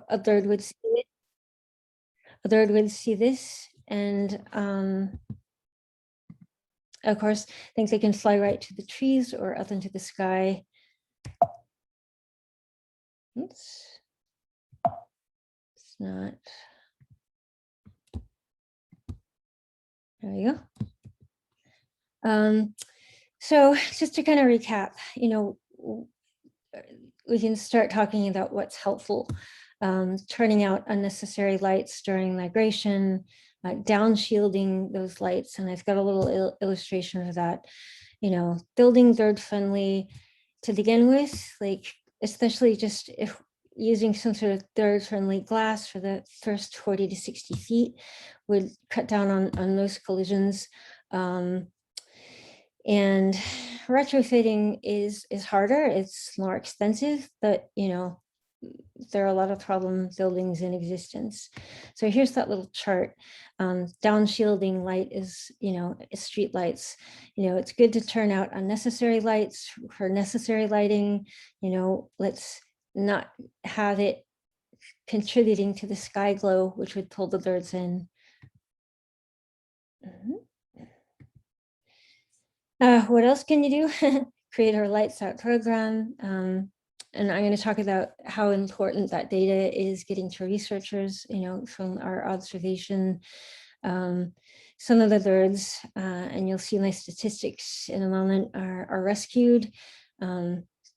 a third would see it. A third would see this, and of course, think they can fly right to the trees or up into the sky. Oops. It's not. There we go. So just to kind of recap, we can start talking about what's helpful. Turning out unnecessary lights during migration, downshielding those lights. And I've got a little illustration of that, building third friendly to begin with, like, especially just if using some sort of third friendly glass for the first 40 to 60 feet would cut down on those collisions. And retrofitting is harder, it's more expensive, but there are a lot of problem buildings in existence. So here's that little chart. Downshielding light is, street lights. It's good to turn out unnecessary lights for necessary lighting. Let's not have it contributing to the sky glow, which would pull the birds in. What else can you do? Create our lights out program. And I'm going to talk about how important that data is getting to researchers, from our observation. Some of the birds, and you'll see my statistics in a moment, are rescued.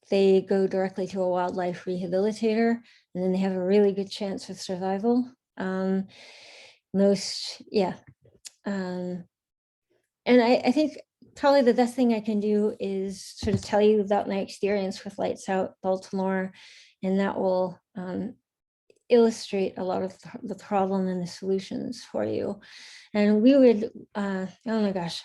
They go directly to a wildlife rehabilitator, and then they have a really good chance of survival. And I think probably the best thing I can do is sort of tell you about my experience with Lights Out Baltimore, and that will illustrate a lot of the problem and the solutions for you. And we would, oh my gosh,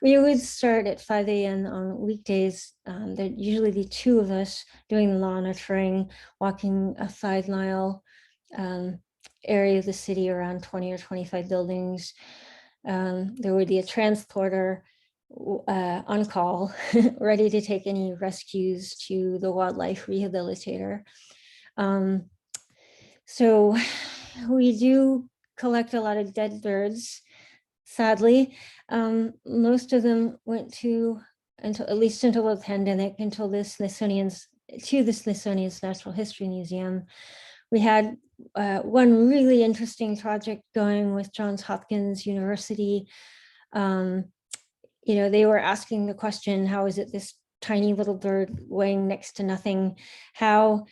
we would start at 5 a.m. on weekdays. There'd usually be 2 of us doing the monitoring, walking a 5-mile area of the city, around 20 or 25 buildings. There would be a transporter on call, ready to take any rescues to the wildlife rehabilitator. So we do collect a lot of dead birds. Sadly, most of them went at least until the pandemic, until the Smithsonian's Natural History Museum. We had one really interesting project going with Johns Hopkins University. They were asking the question, how is it this tiny little bird weighing next to nothing? How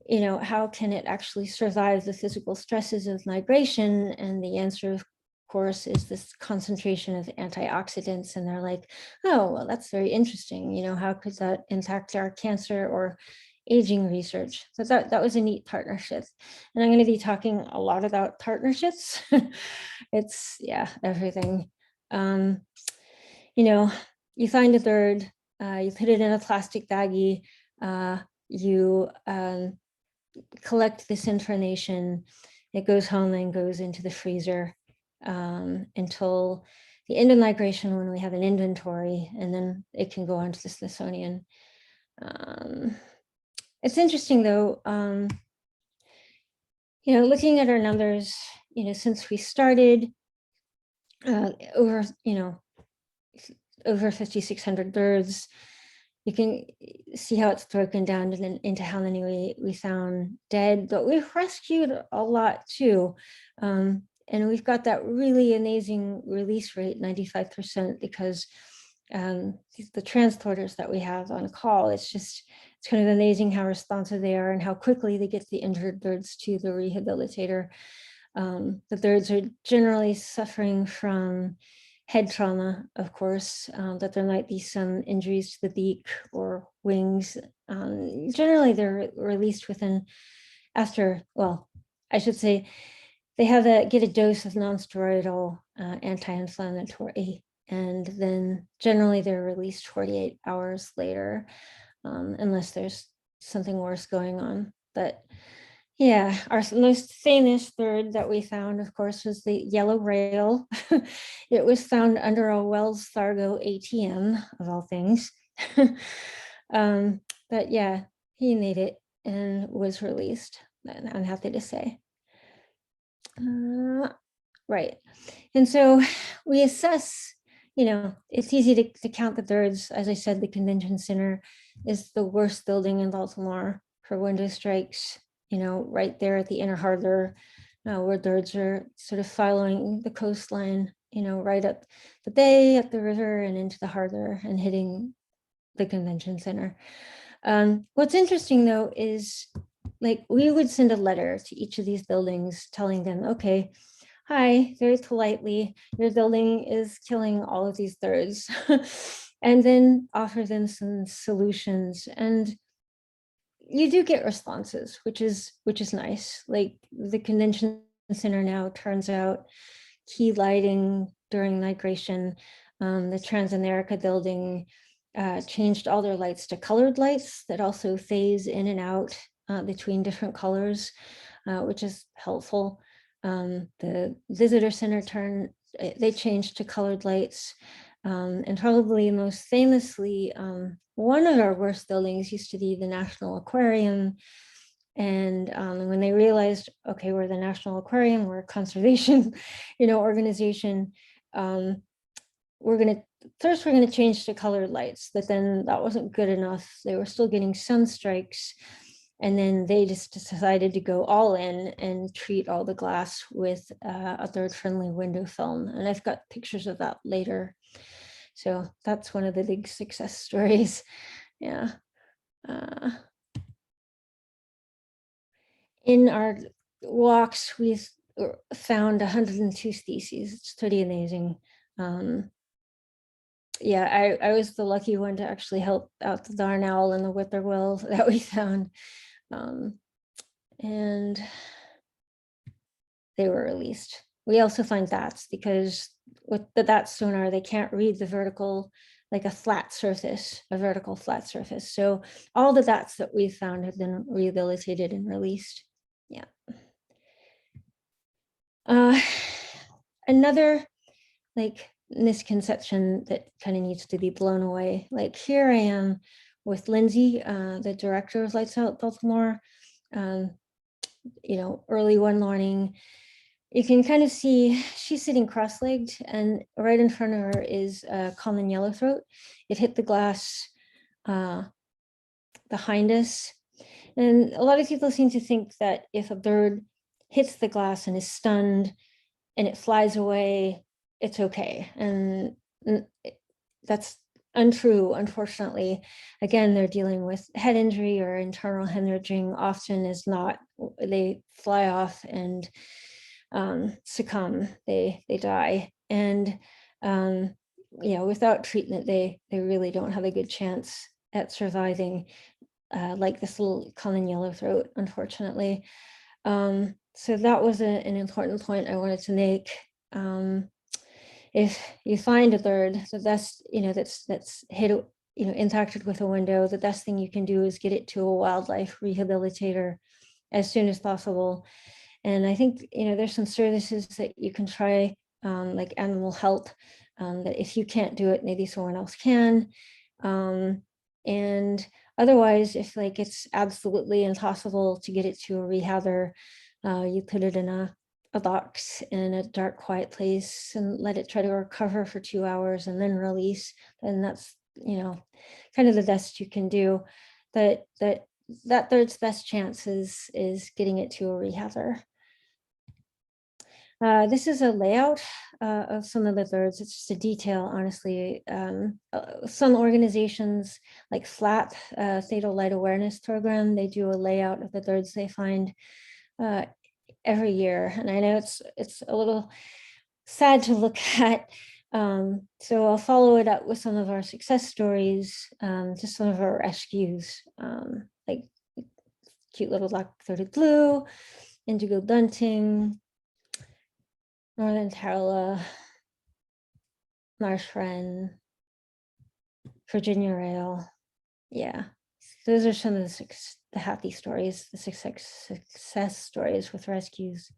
can it actually survive the physical stresses of migration? And the answer, of course, is this concentration of antioxidants. And they're like, oh, well, that's very interesting. How could that impact our cancer or aging research? So that was a neat partnership. And I'm going to be talking a lot about partnerships. It's, everything. You find a bird, you put it in a plastic baggie, you collect this information, it goes home and goes into the freezer until the end of migration, when we have an inventory, and then it can go on to the Smithsonian. It's interesting though, looking at our numbers, since we started, over 5,600 birds. You can see how it's broken down into how many we found dead, but we've rescued a lot too. And we've got that really amazing release rate, 95%, because the transporters that we have on call, it's kind of amazing how responsive they are and how quickly they get the injured birds to the rehabilitator. The birds are generally suffering from head trauma, of course, that there might be some injuries to the beak or wings. Generally, they're released I should say, they get a dose of non-steroidal anti-inflammatory, and then generally they're released 48 hours later, unless there's something worse going on. But yeah, our most famous bird that we found, of course, was the yellow rail. It was found under a Wells Fargo ATM, of all things. But yeah, he made it and was released. I'm happy to say. Right. And so we assess, it's easy to count the thirds. As I said, the convention center is the worst building in Baltimore for window strikes, right there at the inner harbor, where thirds are sort of following the coastline, right up the bay, up the river, and into the harbor and hitting the convention center. What's interesting, though, is like we would send a letter to each of these buildings telling them, okay, hi, very politely, your building is killing all of these thirds, and then offer them some solutions. And you do get responses, which is nice. Like the convention center now turns out key lighting during migration. The Transamerica building changed all their lights to colored lights that also phase in and out between different colors, which is helpful. The visitor center they changed to colored lights. And probably most famously, one of our worst buildings used to be the National Aquarium. And when they realized, okay, we're the National Aquarium, we're a conservation, organization, we're going to change to colored lights, but then that wasn't good enough. They were still getting sun strikes. And then they just decided to go all in and treat all the glass with a third friendly window film. And I've got pictures of that later. So that's one of the big success stories. Yeah. In our walks, we've found 102 species. It's pretty amazing. Yeah, I was the lucky one to actually help out the darn owl and the whippoorwill that we found. And they were released. We also find bats because with the bat sonar, they can't read the vertical, like a flat surface, a vertical flat surface. So all the bats that we found have been rehabilitated and released. Yeah. Another like misconception that kind of needs to be blown away. Like here I am with Lindsay, the director of Lights Out Baltimore. Early one morning, you can kind of see she's sitting cross-legged, and right in front of her is a common yellowthroat. It hit the glass behind us. And a lot of people seem to think that if a bird hits the glass and is stunned and it flies away, it's okay. And that's untrue, unfortunately. Again, they're dealing with head injury or internal hemorrhaging. Often is not, they fly off and succumb, they die. And without treatment, they really don't have a good chance at surviving, like this little common yellowthroat, unfortunately. So that was an important point I wanted to make. If you find a bird, the best, that's hit, impacted with a window, the best thing you can do is get it to a wildlife rehabilitator as soon as possible. And I think, there's some services that you can try, like animal help, that if you can't do it, maybe someone else can. And otherwise, if like it's absolutely impossible to get it to a rehabber, you put it in a box in a dark, quiet place and let it try to recover for 2 hours and then release. And that's, kind of the best you can do. But that third's best chance is getting it to a rehabber. This is a layout of some of the thirds. It's just a detail, honestly. Some organizations like FLAP, Fatal Light Awareness Program, they do a layout of the thirds they find every year. And I know it's a little sad to look at. So I'll follow it up with some of our success stories, just some of our rescues, like cute little black-throated blue, indigo bunting, northern tarla, marsh wren, Virginia rail. Yeah, those are some of the happy stories, the success stories with rescues.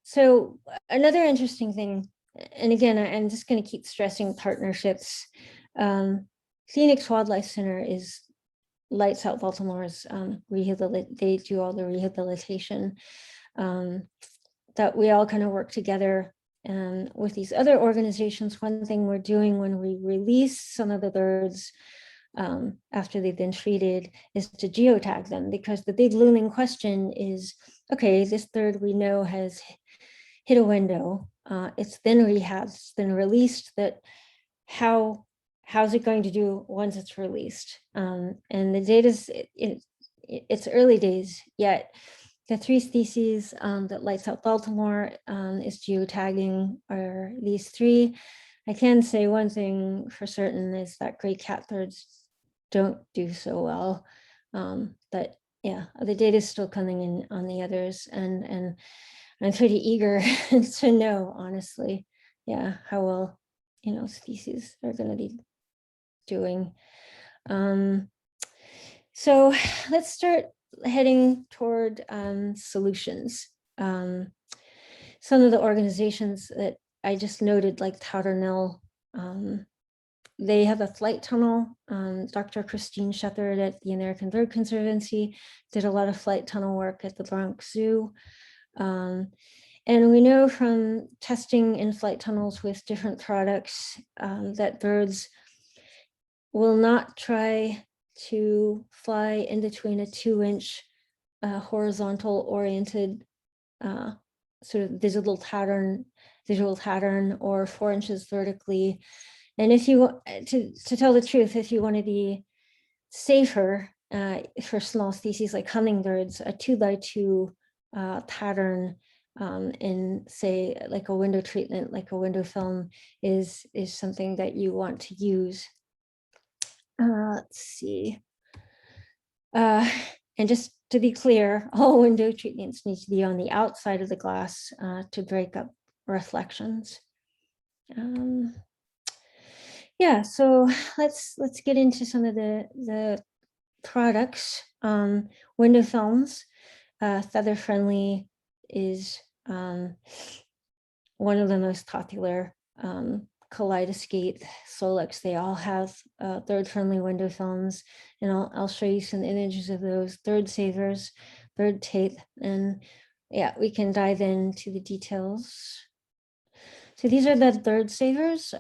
So another interesting thing, and again, I'm just going to keep stressing partnerships. Phoenix Wildlife Center is Lights Out Baltimore's they do all the rehabilitation, that we all kind of work together. And with these other organizations, one thing we're doing when we release some of the birds after they've been treated is to geotag them, because the big looming question is, okay, this bird we know has hit a window, it's been rehabbed, it's been released, that how's it going to do once it's released? And the data's, it's early days yet. The 3 species that Lights Out Baltimore is geotagging are these 3. I can say one thing for certain is that gray catbirds don't do so well. But yeah, the data is still coming in on the others, and I'm pretty eager to know, honestly, yeah, how well, species are going to be doing. So let's start heading toward solutions. Some of the organizations that I just noted, like Towdernell, they have a flight tunnel. Dr. Christine Shepard at the American Bird Conservancy did a lot of flight tunnel work at the Bronx Zoo. And we know from testing in flight tunnels with different products that birds will not try to fly in between a 2-inch horizontal oriented sort of visual pattern, or 4 inches vertically. And if you, to tell the truth, if you want to be safer for small species like hummingbirds, a 2x2 pattern in, say, like a window treatment, like a window film, is something that you want to use. Let's see. And just to be clear, all window treatments need to be on the outside of the glass to break up reflections. Yeah, so let's get into some of the products. Window films, feather friendly is one of the most popular. Kaleidoscape, Solex, they all have bird friendly window films, and I'll show you some images of those. Bird savers, bird tape, and yeah, we can dive into the details. So these are the bird savers.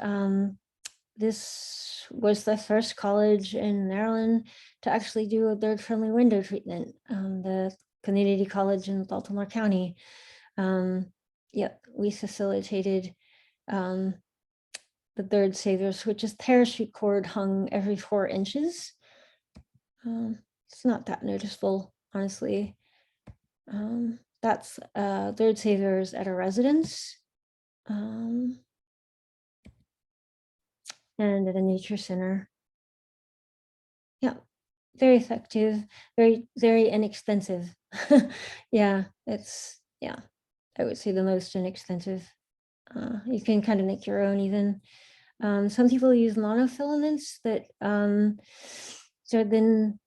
This was the first college in Maryland to actually do a bird friendly window treatment, the community college in Baltimore County. Yep, we facilitated the bird savers, which is parachute cord hung every 4 inches. It's not that noticeable, honestly. That's bird savers at a residence and at a nature center. Yeah, very effective, very, very inexpensive. Yeah, it's, yeah, I would say the most inexpensive. You can kind of make your own even. Some people use monofilaments that so then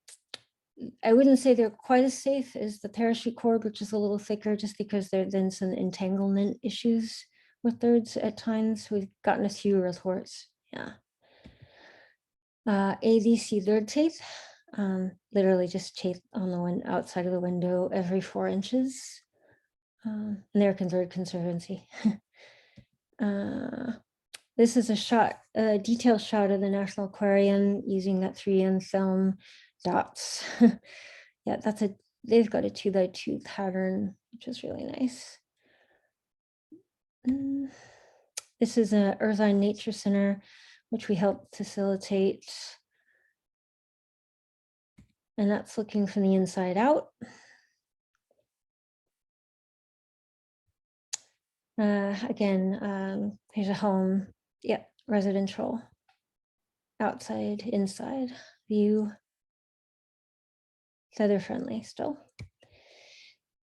I wouldn't say they're quite as safe as the parachute cord, which is a little thicker, just because there have been some entanglement issues with birds at times. We've gotten a few reports. Yeah. AVC bird tape, literally just tape on the outside of the window every 4 inches. American Bird Conservancy. This is a detailed shot of the National Aquarium using that 3M film dots. Yeah, they've got a 2x2 pattern, which is really nice. This is a Irvine Nature Center, which we helped facilitate. And that's looking from the inside out. Again, here's a home. Yep, residential. Outside, inside view. Feather friendly still.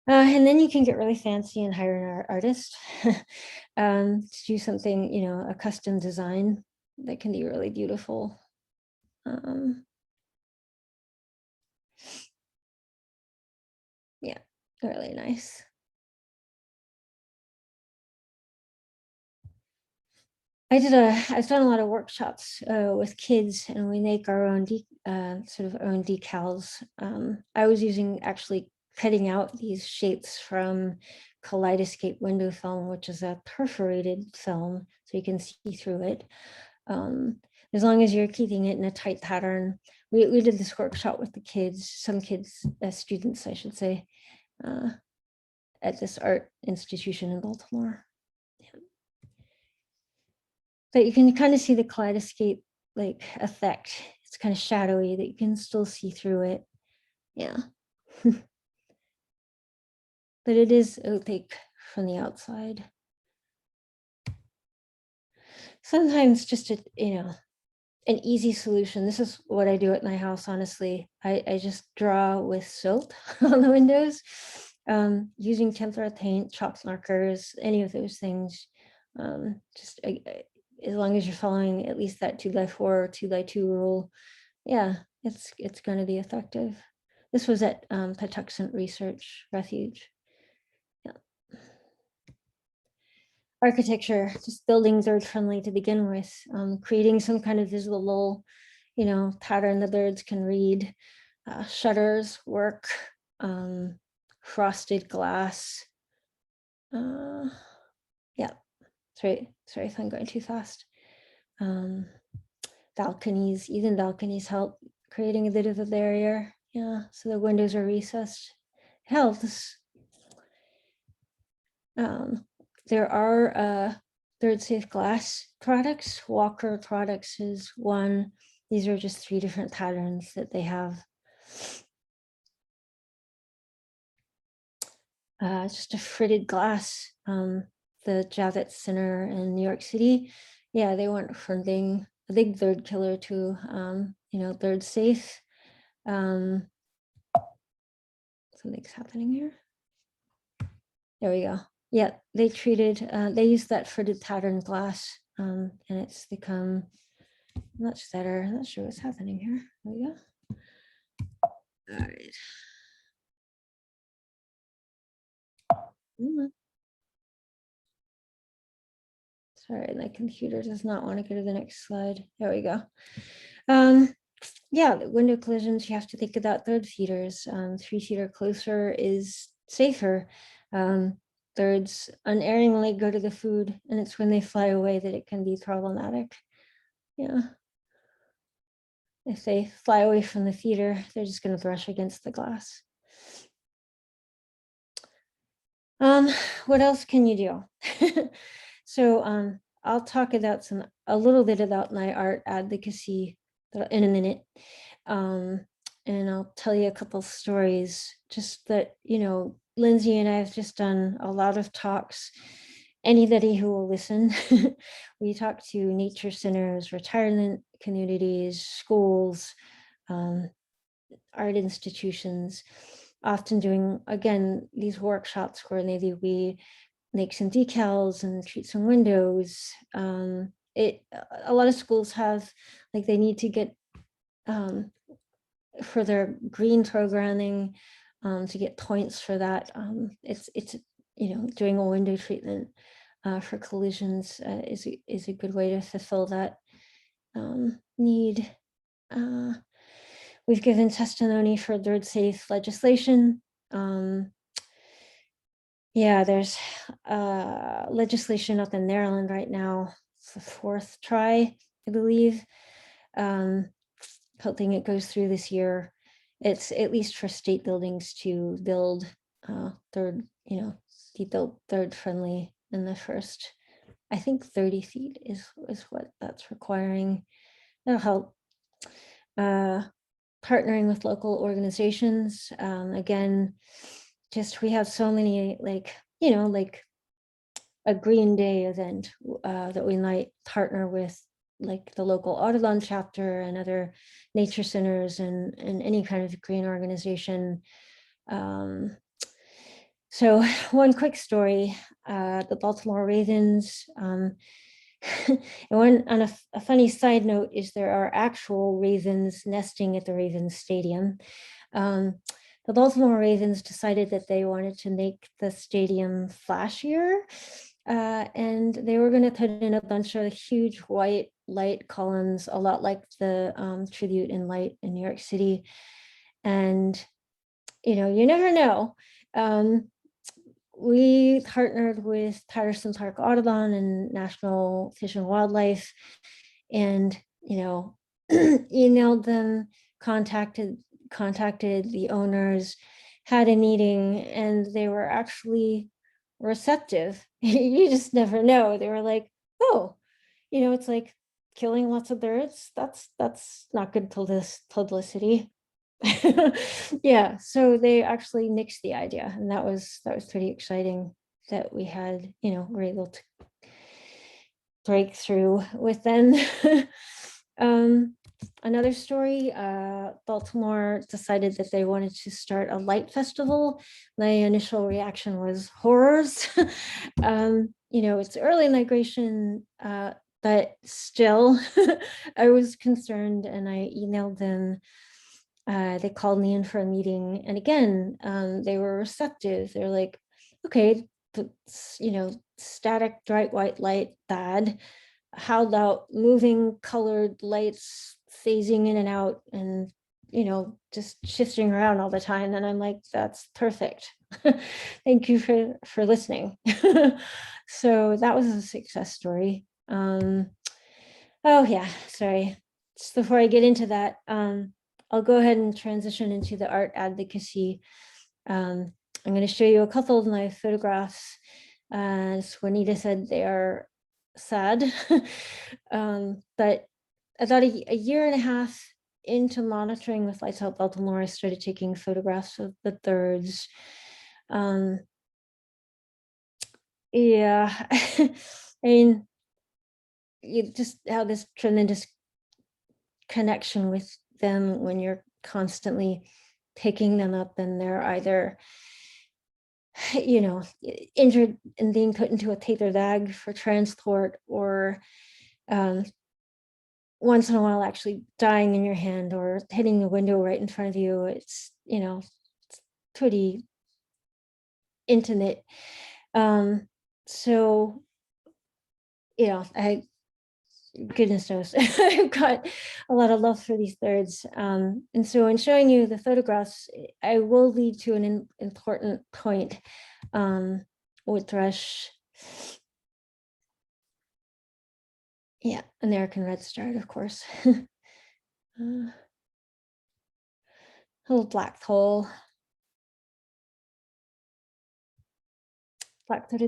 And then you can get really fancy and hire an artist to do something, a custom design that can be really beautiful. Yeah, really nice. I've done a lot of workshops with kids, and we make our own sort of own decals. I was actually cutting out these shapes from Kaleidoscope window film, which is a perforated film, so you can see through it. As long as you're keeping it in a tight pattern. We did this workshop with the kids, some kids, students, I should say, at this art institution in Baltimore. But you can kind of see the kaleidoscope like effect. It's kind of shadowy that you can still see through it. Yeah. But it is opaque from the outside. Sometimes just an easy solution. This is what I do at my house, honestly. I just draw with silt on the windows, using tempera paint, chalk markers, any of those things. Just as long as you're following at least that 2x4 or 2x2 rule, yeah, it's going to be effective. This was at Patuxent Research Refuge. Yeah. Architecture, just buildings are friendly to begin with, creating some kind of visible, pattern the birds can read. Shutters work, frosted glass. Yeah, sorry if I'm going too fast. Balconies, even balconies help creating a bit of a barrier. Yeah, so the windows are recessed. Helps. There are third safe glass products. Walker products is one. These are just 3 different patterns that they have. It's just a fritted glass. The Javits Center in New York City, yeah, they weren't funding a big third killer to, third safe. Something's happening here. There we go. Yeah, they used that fritted pattern glass, and it's become much better. I'm not sure what's happening here. There we go. All right. Sorry, my computer does not want to go to the next slide. There we go. Yeah, the window collisions, you have to think about third feeders. 3 feet or closer is safer. Thirds unerringly go to the food, and it's when they fly away that it can be problematic. Yeah. If they fly away from the feeder, they're just going to brush against the glass. What else can you do? So I'll talk about a little bit about my art advocacy in a minute. And I'll tell you a couple stories, just that, Lindsay and I have just done a lot of talks. Anybody who will listen, we talk to nature centers, retirement communities, schools, art institutions, often doing, again, these workshops where maybe we make some decals and treat some windows. A lot of schools have, like, they need to get for their green programming, to get points for that. It's doing a window treatment for collisions is a good way to fulfill that need. We've given testimony for third safe legislation. Yeah, there's legislation up in Maryland right now. It's the 4th try, I believe. Hoping it goes through this year. It's at least for state buildings to build be built third friendly in the first, I think 30 feet is what that's requiring. That'll help. Partnering with local organizations. Again, just we have so many, like a Green Day event that we might partner with, like the local Audubon chapter and other nature centers and any kind of green organization. So one quick story, the Baltimore Ravens, and on a funny side note is there are actual ravens nesting at the Ravens Stadium. The Baltimore Ravens decided that they wanted to make the stadium flashier. and they were going to put in a bunch of huge white light columns, a lot like the tribute in light in New York City. And, you never know. We partnered with Patterson Park Audubon and National Fish and Wildlife, and, emailed them, contacted the owners, had a meeting, and they were actually receptive. You just never know. They were like, oh, it's like killing lots of birds. That's not good publicity. Yeah, so they actually nixed the idea, and that was pretty exciting that we had, we're able to break through with them. Another story, Baltimore decided that they wanted to start a light festival. My initial reaction was horrors. It's early migration, but still, I was concerned, and I emailed them. They called me in for a meeting, and again, they were receptive. They're like, okay, static bright white light, bad. How about moving colored lights phasing in and out, and just shifting around all the time? And I'm like, that's perfect. Thank you for listening. So that was a success story. Oh yeah, sorry. Just before I get into that, I'll go ahead and transition into the art advocacy. I'm going to show you a couple of my photographs. As Juanita said, they are sad. But about a year and a half into monitoring with Lights Out Baltimore, I started taking photographs of the birds. Yeah, I mean, you just have this tremendous connection with them when you're constantly picking them up, and they're either injured and being put into a paper bag for transport, or once in a while actually dying in your hand or hitting the window right in front of you. It's it's pretty intimate. So I goodness knows, I've got a lot of love for these birds. And so in showing you the photographs, I will lead to an important point with thrush. Yeah, American redstart, of course. Little black-throated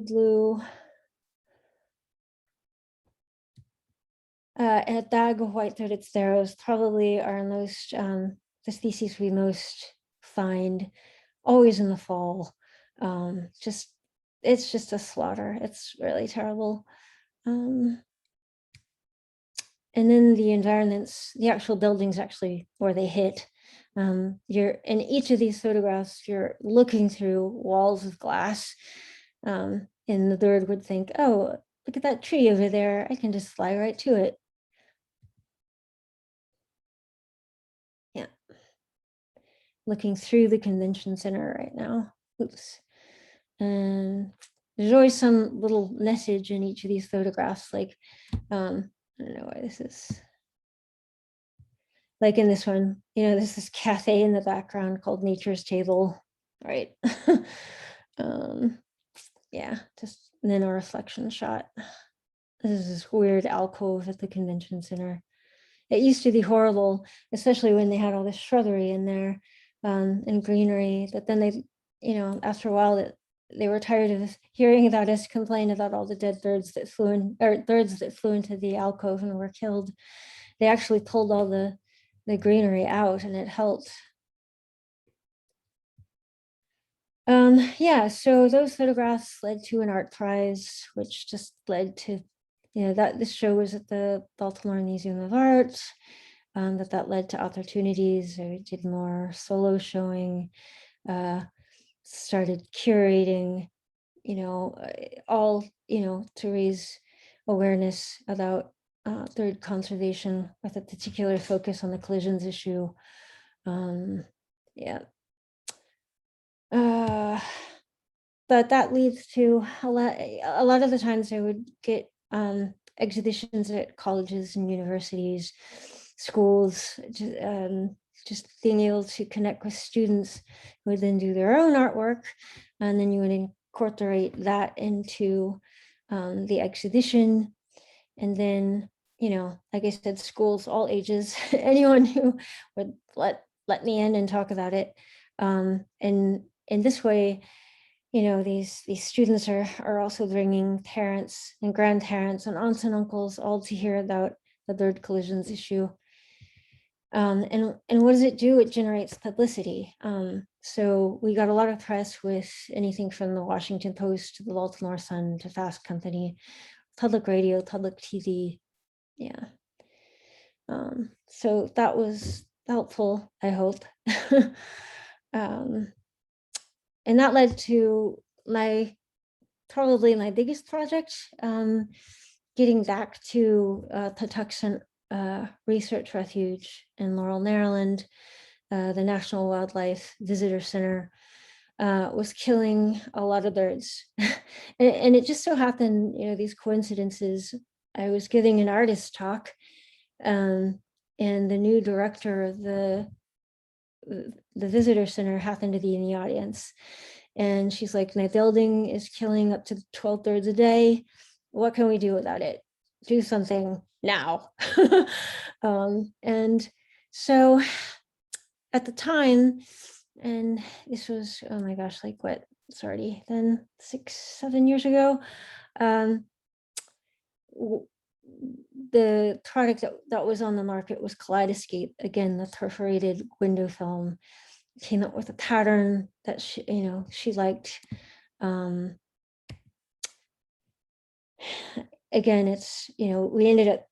blue. And a bag of white-throated sparrows probably are most the species we most find always in the fall. It's just a slaughter. It's really terrible. And then the environments, the actual buildings actually where they hit. You're in each of these photographs, you're looking through walls of glass, and the bird would think, oh, look at that tree over there. I can just fly right to it. Yeah. Looking through the convention center right now. Oops. And there's always some little message in each of these photographs, like, I don't know why this is. Like in this one, there's this cafe in the background called Nature's Table, right? Yeah, just and then a reflection shot. This is this weird alcove at the convention center. It used to be horrible, especially when they had all this shrubbery in there, and greenery. But then they, after a while, they were tired of hearing about us complain about all the dead birds that flew in, or birds that flew into the alcove and were killed. They actually pulled all the greenery out, and it helped. Yeah, so those photographs led to an art prize, which just led to, that this show was at the Baltimore Museum of Art, that led to opportunities. I did more solo showing, started curating, all, to raise awareness about bird conservation with a particular focus on the collisions issue. Yeah. but that leads to a lot of the times I would get exhibitions at colleges and universities, schools, just being able to connect with students who would then do their own artwork, and then you would incorporate that into the exhibition. And then, like I said, schools, all ages, anyone who would let me in and talk about it. And in this way, these students are also bringing parents and grandparents and aunts and uncles all to hear about the bird collisions issue. And what does it do? It generates publicity. So we got a lot of press with anything from the Washington Post to the Baltimore Sun to Fast Company, public radio, public TV. Yeah. So that was helpful, I hope. And that led to probably my biggest project, getting back to Patuxent Research Refuge in Laurel, Maryland. The National Wildlife Visitor Center was killing a lot of birds. And it just so happened, these coincidences. I was giving an artist talk, and the new director of the visitor center happened to be in the audience. And she's like, my building is killing up to 12 birds a day. What can we do about it? Do something now. And so at the time, and this was, oh my gosh, like what, it's already then 6-7 years ago. The product that was on the market was Kaleidoscape, again, the perforated window film. Came up with a pattern that she liked. Again, it's, we ended up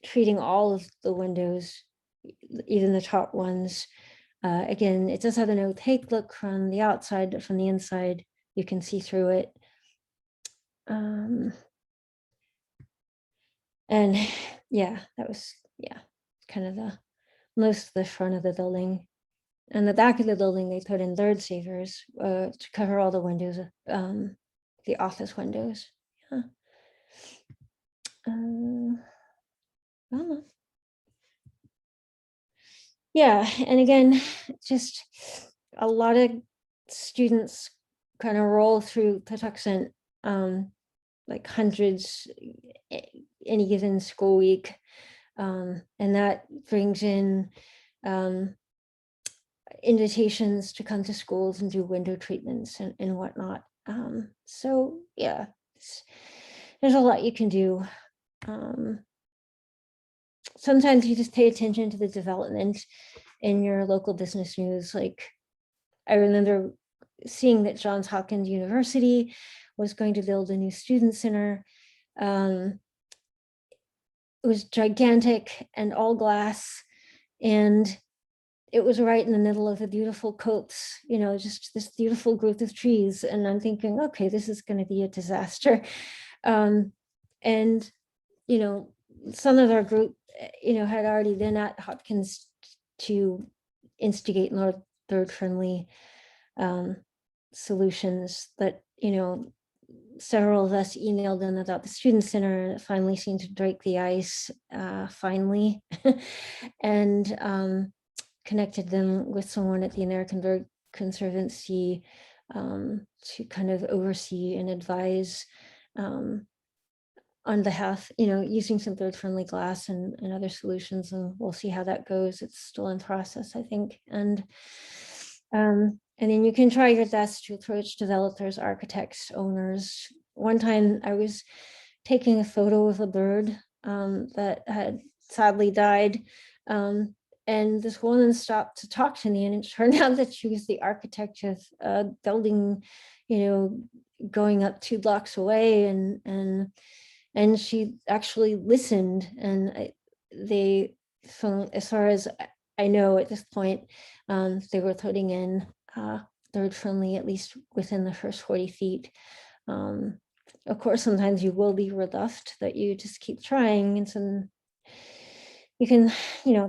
treating all of the windows, even the top ones. Again, it does have an opaque look from the outside, but from the inside, you can see through it. And yeah, that was, kind of most of the front of the building. And the back of the building, they put in bird savers to cover all the windows, the office windows. Yeah, and again, just a lot of students kind of roll through Patuxent, like hundreds any given school week, and that brings in invitations to come to schools and do window treatments and whatnot. So yeah, there's a lot you can do. Sometimes you just pay attention to the development in your local business news. Like, I remember seeing that Johns Hopkins University was going to build a new student center. It was gigantic and all glass, and it was right in the middle of a beautiful copse, just this beautiful growth of trees. And I'm thinking, okay, this is going to be a disaster. And, some of our group, had already been at Hopkins to instigate more bird-friendly solutions. But, several of us emailed them about the student center, and it finally seemed to break the ice, finally. And connected them with someone at the American Bird Conservancy to kind of oversee and advise on behalf, using some bird-friendly glass and other solutions, and we'll see how that goes. It's still in process, I think. And then you can try your best to approach developers, architects, owners. One time I was taking a photo of a bird that had sadly died. And this woman stopped to talk to me, and it turned out that she was the architect of a building, going up 2 blocks away, and she actually listened. And as far as I know at this point, they were putting in bird friendly, at least within the first 40 feet. Of course, sometimes you will be rebuffed, but you just keep trying, and some you can,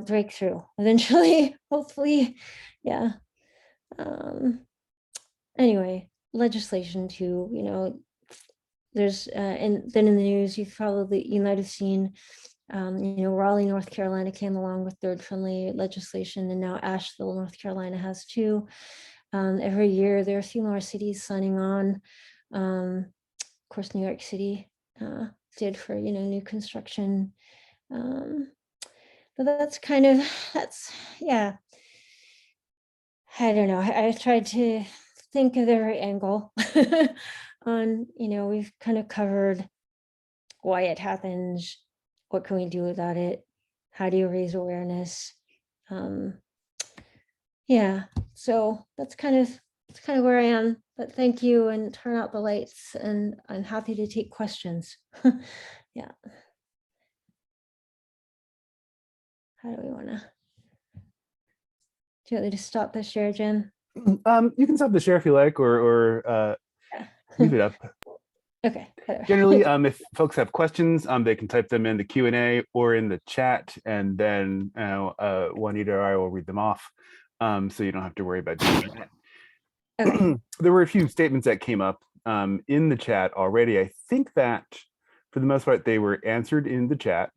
break through eventually, hopefully. Yeah. Anyway, legislation too, there's, and then in the news, you might have seen, Raleigh, North Carolina came along with third friendly legislation, and now Asheville, North Carolina has too. Every year there are a few more cities signing on. Of course, New York City did for, new construction. But yeah. I don't know. I've tried to think of every angle on, we've kind of covered why it happens, what can we do about it, how do you raise awareness. Yeah, so that's kind of where I am, but thank you, and turn out the lights, and I'm happy to take questions. Yeah. How do we want to? Do you want me to stop the share, Jim? You can stop the share if you like, or Yeah. leave it up. Okay. Generally, if folks have questions, they can type them in the Q&A or in the chat, and then Juanita or I will read them off, so you don't have to worry about doing that. Okay. There were a few statements that came up in the chat already. I think that for the most part they were answered in the chat.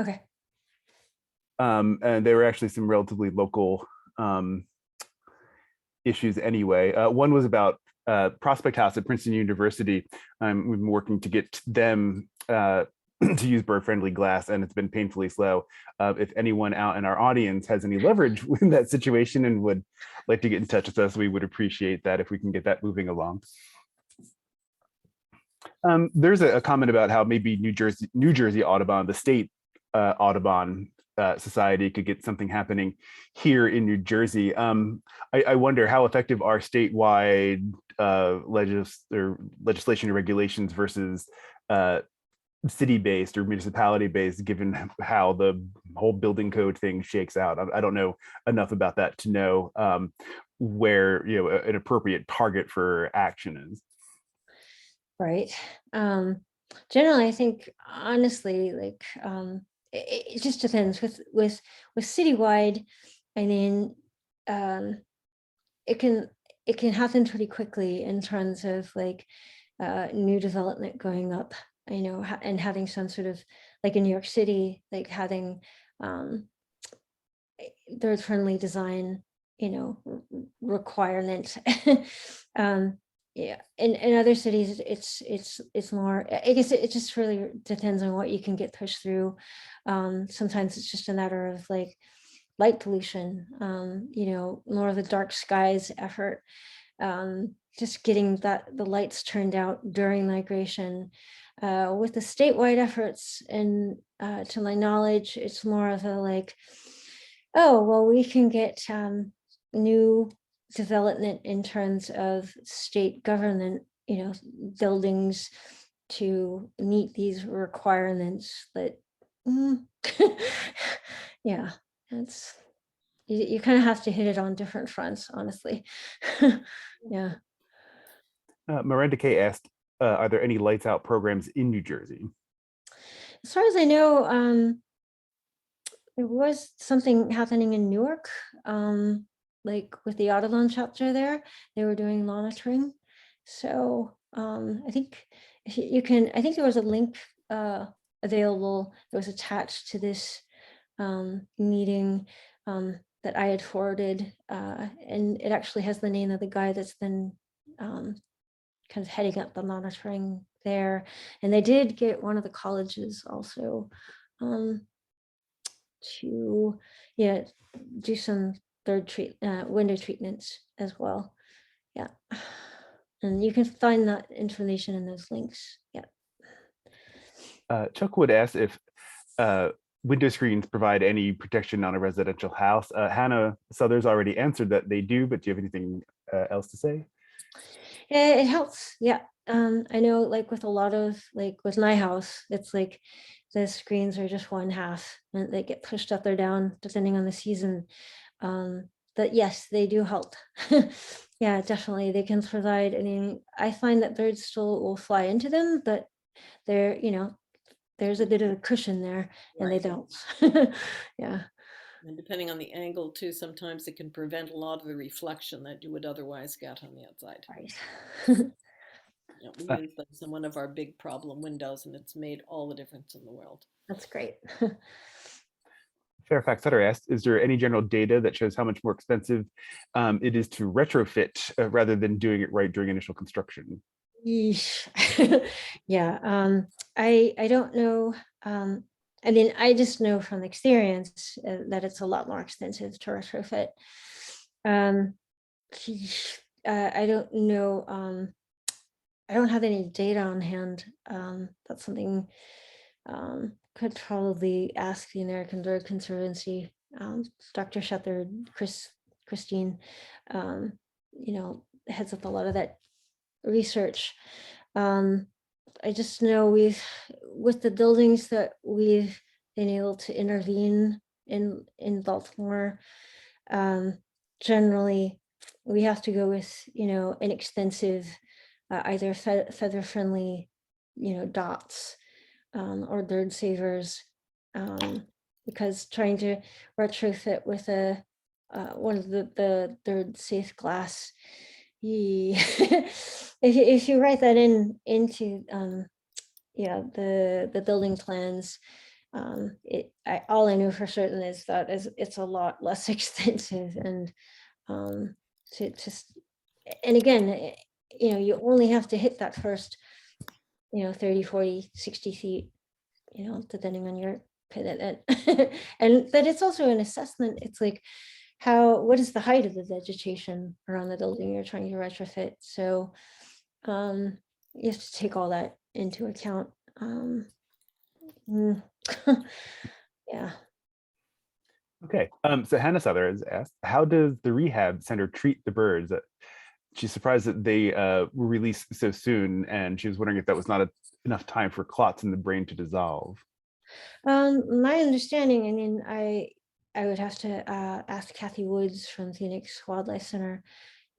Okay. And they were actually some relatively local issues anyway. One was about Prospect House at Princeton University. We've been working to get them to use bird-friendly glass, and it's been painfully slow. If anyone out in our audience has any leverage in that situation and would like to get in touch with us, we would appreciate that if we can get that moving along. There's a comment about how maybe New Jersey Audubon, the state Audubon Society, could get something happening here in New Jersey. I wonder how effective are statewide legislation or regulations versus city-based or municipality-based, given how the whole building code thing shakes out. I don't know enough about that to know where an appropriate target for action is. Right. Generally, I think, honestly, like, it just depends. With citywide, I mean, it can happen pretty quickly in terms of like new development going up, and having some sort of, like in New York City, like having third friendly design, requirement. Yeah, in other cities, it's more, I guess it just really depends on what you can get pushed through. Sometimes it's just a matter of like light pollution, more of the dark skies effort, just getting the lights turned out during migration. With the statewide efforts, and to my knowledge, it's more of a like, oh, well, we can get new development in terms of state government, buildings to meet these requirements. But yeah, it's, you kind of have to hit it on different fronts, honestly. Yeah. Miranda K asked, are there any lights out programs in New Jersey? As far as I know, there was something happening in Newark, like with the Audubon chapter there. They were doing monitoring. So I think you can, I think there was a link available that was attached to this meeting that I had forwarded, and it actually has the name of the guy that's been kind of heading up the monitoring there. And they did get one of the colleges also to do some window treatments as well. Yeah, and you can find that information in those links. Yeah. Chuck Wood asked if window screens provide any protection on a residential house. Hannah Southers already answered that they do, but do you have anything else to say? It helps. Yeah. I know, like with a lot of, like with my house, it's like the screens are just one half and they get pushed up or down depending on the season. But yes, they do help. Yeah, definitely. They can provide, I mean, I find that birds still will fly into them, but they're, there's a bit of a cushion there, and they don't. Yeah. And depending on the angle too, sometimes it can prevent a lot of the reflection that you would otherwise get on the outside. Right. Yeah, we Uh, use those in one of our big problem windows, and it's made all the difference in the world. That's great. Fairfax Sutter asked, is there any general data that shows how much more expensive it is to retrofit rather than doing it right during initial construction? Yeesh. Yeah, I don't know. I mean, I just know from experience that it's a lot more expensive to retrofit. Um, Sheesh. I don't know. I don't have any data on hand. That's something could probably ask the American Bird Conservancy, Dr. Shethard, Christine, um, heads up a lot of that research. Um, I just know with the buildings that we've been able to intervene in Baltimore, um, generally we have to go with, inexpensive, either feather friendly, dots, or bird savers, because trying to retrofit with one of the third safe glass, if you write that into the building plans, all I know for certain is that it's a lot less expensive, and to just, and again, you only have to hit that first 30, 40, 60 feet, depending on your pit, and but it's also an assessment. It's like, what is the height of the vegetation around the building you're trying to retrofit? So you have to take all that into account. Mm, yeah. Okay, so Hannah Souther has asked, how does the rehab center treat the birds? She's surprised that they were released so soon, and she was wondering if that was not enough time for clots in the brain to dissolve. My understanding, I mean, I would have to ask Kathy Woods from Phoenix Wildlife Center,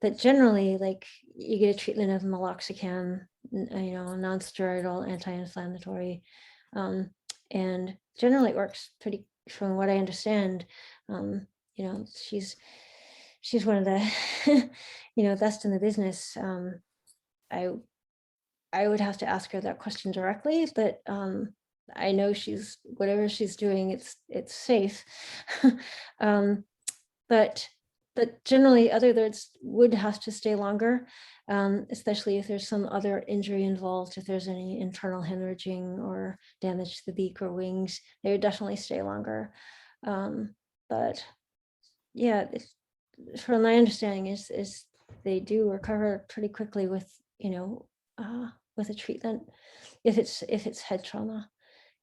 but generally, like, you get a treatment of meloxicam, a non-steroidal anti-inflammatory, and generally it works pretty, from what I understand. She's one of the best in the business. I I would have to ask her that question directly, but I know whatever she's doing, it's safe. um, but generally, other birds would have to stay longer, especially if there's some other injury involved. If there's any internal hemorrhaging or damage to the beak or wings, they would definitely stay longer. But yeah, from my understanding is they do recover pretty quickly with a treatment, if it's head trauma.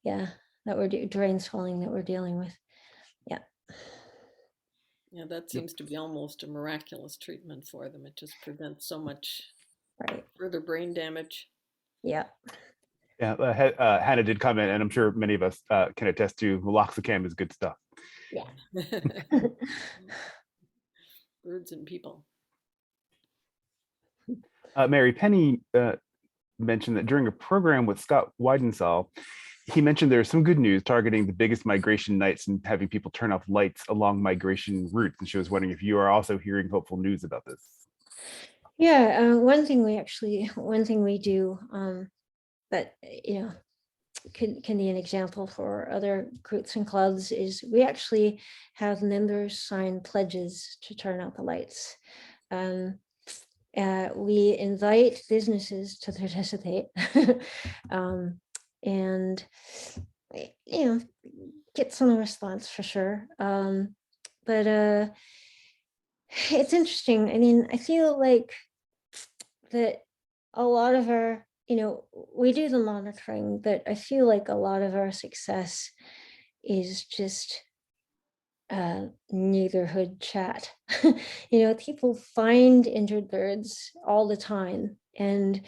Yeah, that we're drain swelling that we're dealing with. Yeah. Yeah, that Yep. seems to be almost a miraculous treatment for them. It just prevents so much Right. further brain damage. Yeah. Yeah, Hannah did comment, and I'm sure many of us can attest to meloxicam is good stuff. Yeah. Birds and people. Mary Penny mentioned that during a program with Scott Weidensaul, he mentioned there's some good news targeting the biggest migration nights and having people turn off lights along migration routes. And she was wondering if you are also hearing hopeful news about this. Yeah. One thing we do, that can be an example for other groups and clubs, is we actually have members sign pledges to turn out the lights. We invite businesses to participate, and get some response for sure. But it's interesting. I mean, I feel like that a lot of our, we do the monitoring, but I feel like a lot of our success is just neighborhood chat. People find injured birds all the time, and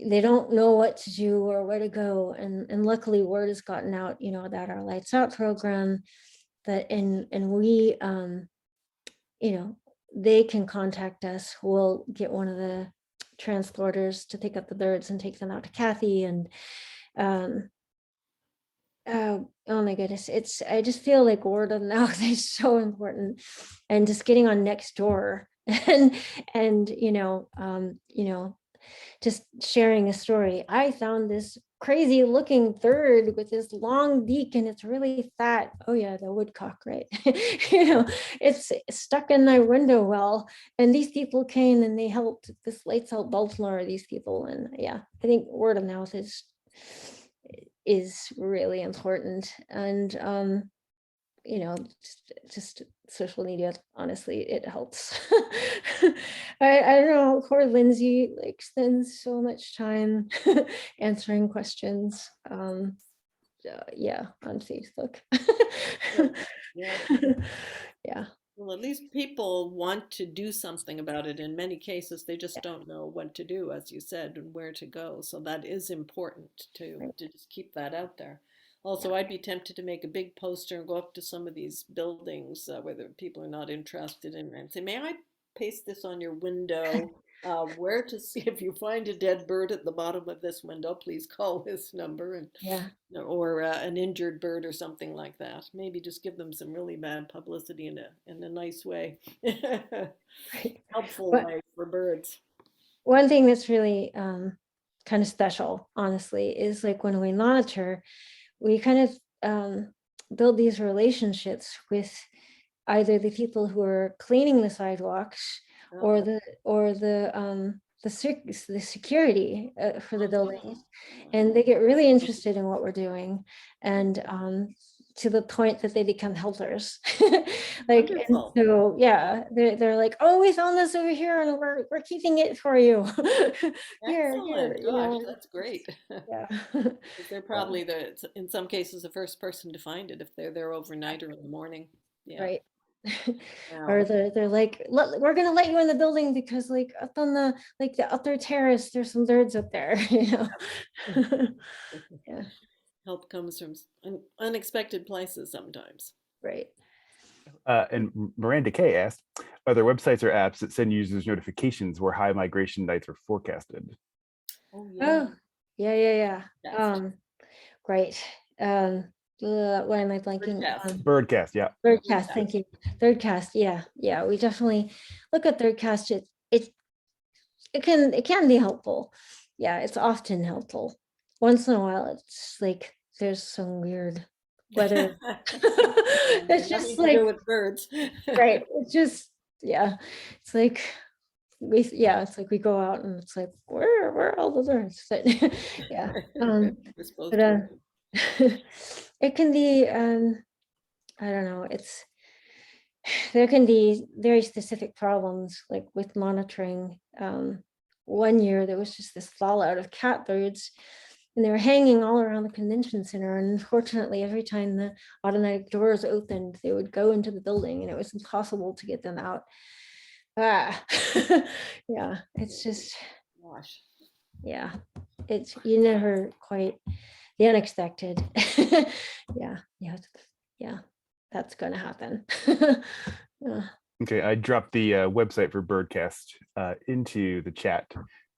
they don't know what to do or where to go. And luckily word has gotten out, about our Lights Out program, that and we, they can contact us. We'll get one of the transporters to pick up the birds and take them out to Kathy. And Oh my goodness. I just feel like word of mouth is so important, and just getting on Nextdoor and just sharing a story. I found this crazy looking bird with this long beak and it's really fat. Oh yeah, the woodcock, right? It's stuck in my window well. And these people came and they helped. This Lights Out Baltimore, these people. And yeah, I think word of mouth is really important. And just social media, honestly, it helps. I don't know, poor Lindsay like spends so much time answering questions. Yeah, on Facebook. Good. Yeah. Yeah, Well, at least people want to do something about it. In many cases, they just don't know what to do, as you said, and where to go. So that is important right. to just keep that out there. Also, I'd be tempted to make a big poster and go up to some of these buildings where the people are not interested in and say, "May I paste this on your window? Where to see if you find a dead bird at the bottom of this window, please call this number." And Yeah. or an injured bird or something like that. Maybe just give them some really bad publicity in a nice way, Right. helpful But way for birds. one thing that's really kind of special, honestly, is like when we monitor, we kind of build these relationships with either the people who are cleaning the sidewalks or Oh, the security for the buildings, and mhm. they get really interested in what we're doing, and to the point that they become helpers. Like, and Wonderful. so yeah, they're like, oh, we found this over here and we're keeping it for you. Here, Excellent. Gosh, that's great. yeah. 'Cause they're Yeah, probably in some cases, the first person to find it if they're there overnight or in the morning. Yeah. right. Or Wow. they're like, we're gonna let you in the building because like up on the upper terrace, there's some birds up there, Yeah, Help comes from unexpected places sometimes. right. And Miranda K asked, are there websites or apps that send users notifications where high migration nights are forecasted? Oh, yeah. Oh, yeah. Yes. Great. Why am I blanking? Birdcast. Birdcast, yeah. Thirdcast, thank Birdcast. you. Thirdcast, yeah. We definitely look at Thirdcast. It can be helpful. Yeah, it's often helpful. Once in a while, it's like there's some weird weather. It's Nothing just to do like with birds. right. It's just yeah. It's like it's like we go out and it's like where are all the birds? But yeah. We're supposed But to. it can be I don't know. There can be very specific problems like with monitoring. One year there was just this fallout of catbirds and they were hanging all around the convention center. And unfortunately, every time the automatic doors opened, they would go into the building and it was impossible to get them out. Ah, yeah, it's just, Gosh. yeah, you never quite, the unexpected. Yeah, that's going to happen. Yeah. Okay, I dropped the website for Birdcast into the chat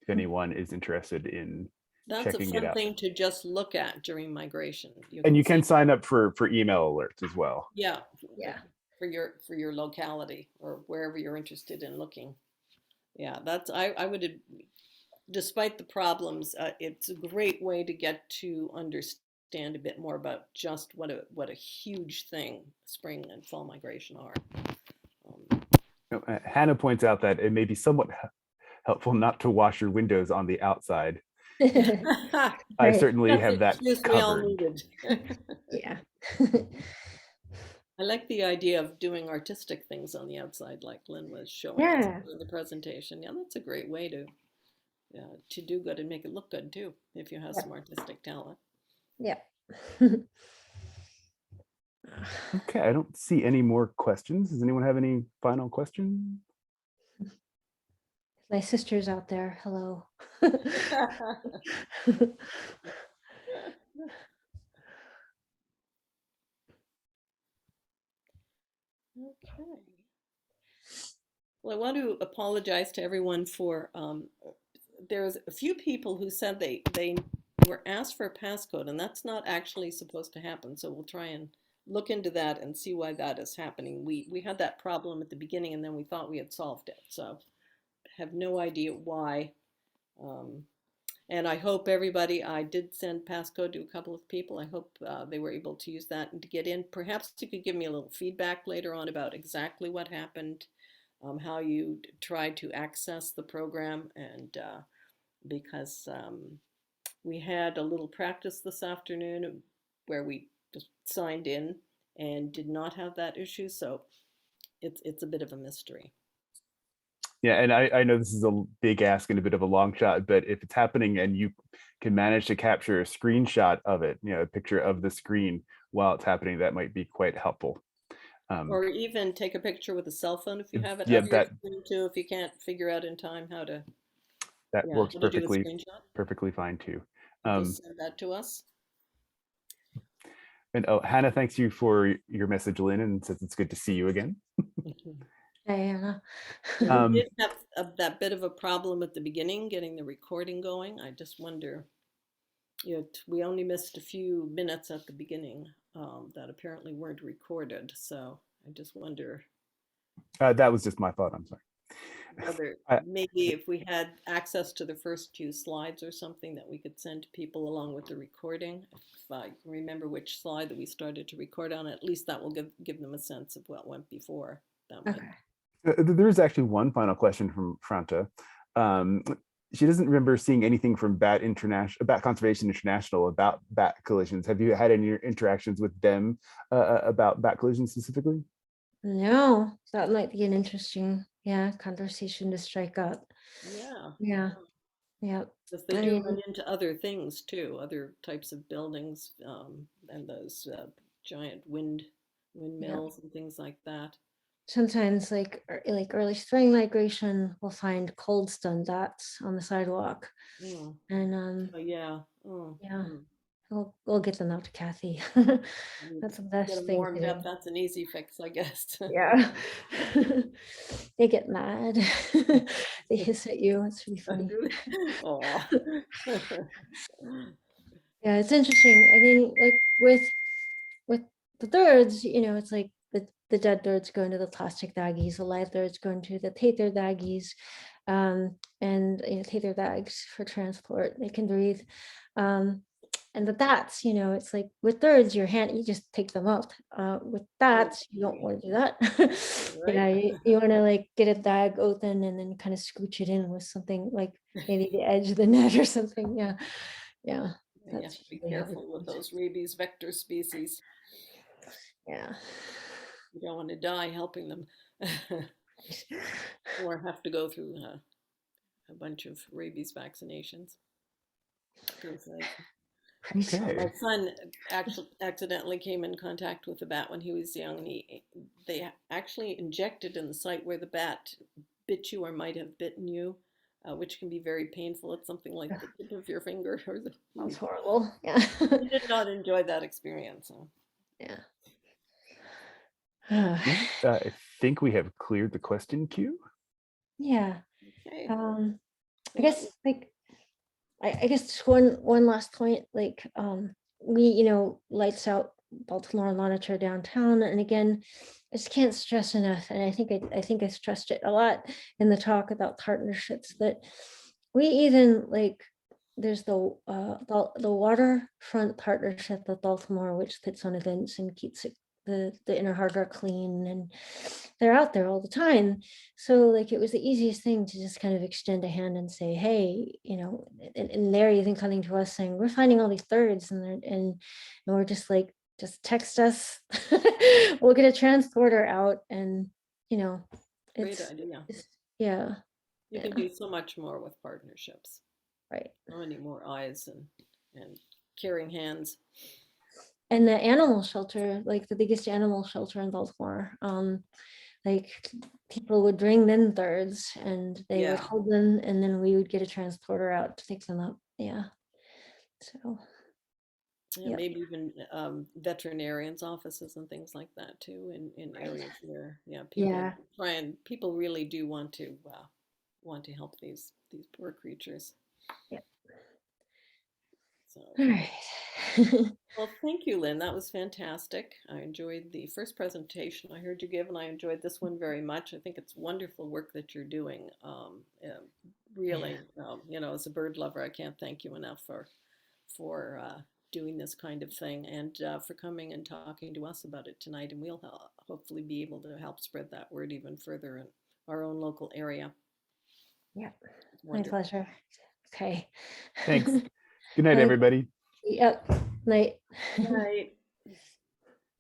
if anyone is interested in That's a checking it fun out. thing to just look at during migration. You And can you can see, sign up for email alerts as well. yeah, Yeah. for your locality or wherever you're interested in looking. Yeah, that's I would, despite the problems, it's a great way to get to understand a bit more about just what a huge thing spring and fall migration are. Um, Hannah points out that it may be somewhat helpful not to wash your windows on the outside. I Right. certainly that's the have that excuse we all covered. needed. Yeah. I like the idea of doing artistic things on the outside, like Lynn was showing us Yeah. in the presentation. Yeah, that's a great way to do good and make it look good too, if you have Yep. some artistic talent. Yep. Okay, I don't see any more questions. Does anyone have any final questions? My sister's out there. Hello. Okay. Well, I want to apologize to everyone for there's a few people who said they were asked for a passcode, and that's not actually supposed to happen. So we'll try and look into that and see why that is happening. We had that problem at the beginning, and then we thought we had solved it. So have no idea why. Um, and I hope everybody, I did send passcode to a couple of people. I hope they were able to use that and to get in. Perhaps you could give me a little feedback later on about exactly what happened, how you tried to access the program, and because we had a little practice this afternoon where we just signed in and did not have that issue. So it's a bit of a mystery. Yeah, and I know this is a big ask and a bit of a long shot, but if it's happening and you can manage to capture a screenshot of it, a picture of the screen while it's happening, that might be quite helpful. Or even take a picture with a cell phone if you have it Yeah, of your screen too, if you can't figure out in time how to, that yeah, works how to do a perfectly fine too. just send that to us. And oh, Hannah, thanks you for your message, Lynn, and says it's good to see you again. Diana. We did have that bit of a problem at the beginning, getting the recording going. I just wonder, we only missed a few minutes at the beginning that apparently weren't recorded. So I just wonder That was just my thought. I'm sorry. whether I, maybe if we had access to the first few slides or something that we could send to people along with the recording. If I can remember which slide that we started to record on, at least that will give them a sense of what went before. That might. Okay. There's actually one final question from Franta. She doesn't remember seeing anything from Bat Conservation International about bat collisions. Have you had any interactions with them about bat collisions specifically? No, that might be an interesting, conversation to strike up. Yeah. Yeah. Yeah. Because they I do mean, run into other things too, other types of buildings, and those giant yeah. windmills and things like that. Sometimes like early spring migration, we'll find cold stun bats on the sidewalk. Mm. And Oh, yeah. Oh, yeah, mm. we'll get them out to Kathy. You That's the get best them thing to warmed up. do. That's an easy fix, I guess. Yeah. They get mad. They hiss at you. It's really funny. Oh. Yeah, it's interesting. I think like with the thirds, it's like the dead thirds go into the plastic baggies, the live thirds go into the paper baggies, and paper bags for transport. They can breathe. And the bats, it's like with thirds, you just take them up. With bats, you don't want to do that. Right. You want to like get a bag open and then kind of scooch it in with something like maybe the edge of the net or something. Yeah. You have That's to be usually how it careful with goes. those rabies vector species. Yeah. You don't want to die helping them or have to go through a bunch of rabies vaccinations. Okay. My son actually accidentally came in contact with a bat when he was young, and they actually injected in the site where the bat bit you or might have bitten you, which can be very painful. It's something like the tip of your finger. Sounds horrible. Yeah. He did not enjoy that experience. So. Yeah. I think we have cleared the question queue. Yeah. Okay. I guess like I guess just one last point, like we, lights out Baltimore monitor downtown. And again, I just can't stress enough. And I think I stressed it a lot in the talk about partnerships that we even like there's the waterfront partnership of Baltimore, which puts on events and keeps the inner harbor clean, and they're out there all the time. So like it was the easiest thing to just kind of extend a hand and say, hey, and they're even coming to us saying, we're finding all these thirds, and we're just like, just text us. We'll get a transporter out, and Great it's, idea. yeah. You can do so much more with partnerships. Right. So many more eyes and caring hands. And the animal shelter, like the biggest animal shelter in Baltimore, like people would bring them thirds and they would hold them, and then we would get a transporter out to pick them up. Yeah. So yeah, maybe even veterinarians' offices and things like that too, in areas where people really do want to help these poor creatures. Yeah. So, All right. well, thank you, Lynn. That was fantastic. I enjoyed the first presentation I heard you give, and I enjoyed this one very much. I think it's wonderful work that you're doing. Really, as a bird lover, I can't thank you enough for doing this kind of thing, and for coming and talking to us about it tonight. And we'll hopefully be able to help spread that word even further in our own local area. Yeah, my Wonderful. pleasure. Okay. Thanks. Good night, Okay. everybody. Yep. Night. Right.